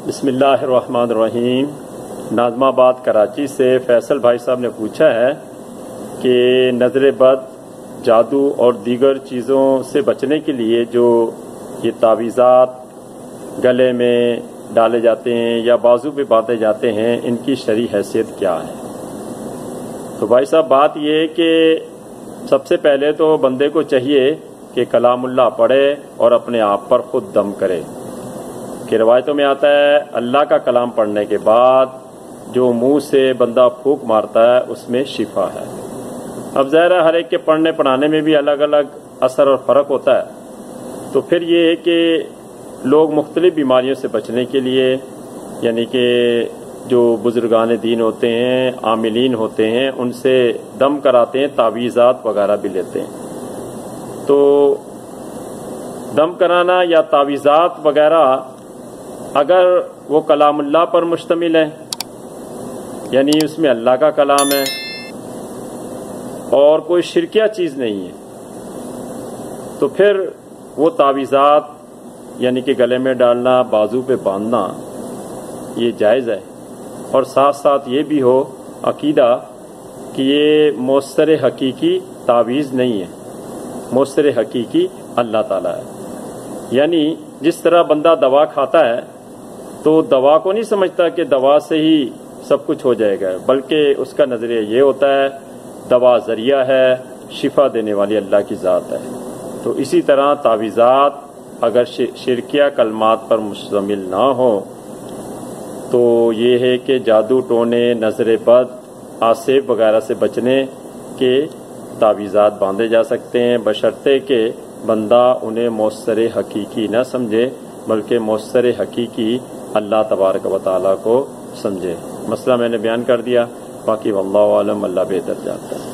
بسم اللہ الرحمن الرحیم۔ ناظم آباد کراچی سے فیصل بھائی صاحب نے پوچھا ہے کہ نظر بد، جادو اور دیگر چیزوں سے بچنے کے لیے جو یہ تعویذات گلے میں ڈالے جاتے ہیں یا بازو پہ باندھے جاتے ہیں، ان کی شرعی حیثیت کیا ہے؟ تو بھائی صاحب بات یہ ہے کہ سب سے پہلے تو بندے کو چاہیے کہ کلام اللہ پڑھے اور اپنے آپ پر خود دم کرے، کہ روایتوں میں آتا ہے اللہ کا کلام پڑھنے کے بعد جو منہ سے بندہ پھونک مارتا ہے اس میں شفا ہے۔ اب ظاہر ہے ہر ایک کے پڑھنے پڑھانے میں بھی الگ الگ اثر اور فرق ہوتا ہے، تو پھر یہ ہے کہ لوگ مختلف بیماریوں سے بچنے کے لیے، یعنی کہ جو بزرگان دین ہوتے ہیں، عاملین ہوتے ہیں، ان سے دم کراتے ہیں، تعویذات وغیرہ بھی لیتے ہیں۔ تو دم کرانا یا تعویذات وغیرہ اگر وہ کلام اللہ پر مشتمل ہے، یعنی اس میں اللہ کا کلام ہے اور کوئی شرکیہ چیز نہیں ہے، تو پھر وہ تعویذات یعنی کہ گلے میں ڈالنا، بازو پہ باندھنا یہ جائز ہے، اور ساتھ ساتھ یہ بھی ہو عقیدہ کہ یہ مؤثر حقیقی تعویذ نہیں ہے، مؤثر حقیقی اللہ تعالیٰ ہے۔ یعنی جس طرح بندہ دوا کھاتا ہے تو دوا کو نہیں سمجھتا کہ دوا سے ہی سب کچھ ہو جائے گا، بلکہ اس کا نظریہ یہ ہوتا ہے دوا ذریعہ ہے، شفا دینے والی اللہ کی ذات ہے۔ تو اسی طرح تعویذات اگر شرکیہ کلمات پر مشتمل نہ ہو تو یہ ہے کہ جادو ٹونے، نظر بد، آسیب وغیرہ سے بچنے کے تعویذات باندھے جا سکتے ہیں، بشرطے کہ بندہ انہیں مؤثر حقیقی نہ سمجھے بلکہ مؤثر حقیقی اللہ تبارک و تعالیٰ کو سمجھے۔ مسئلہ میں نے بیان کر دیا، باقی واللہ عالم، اللہ بہتر جانتا ہے۔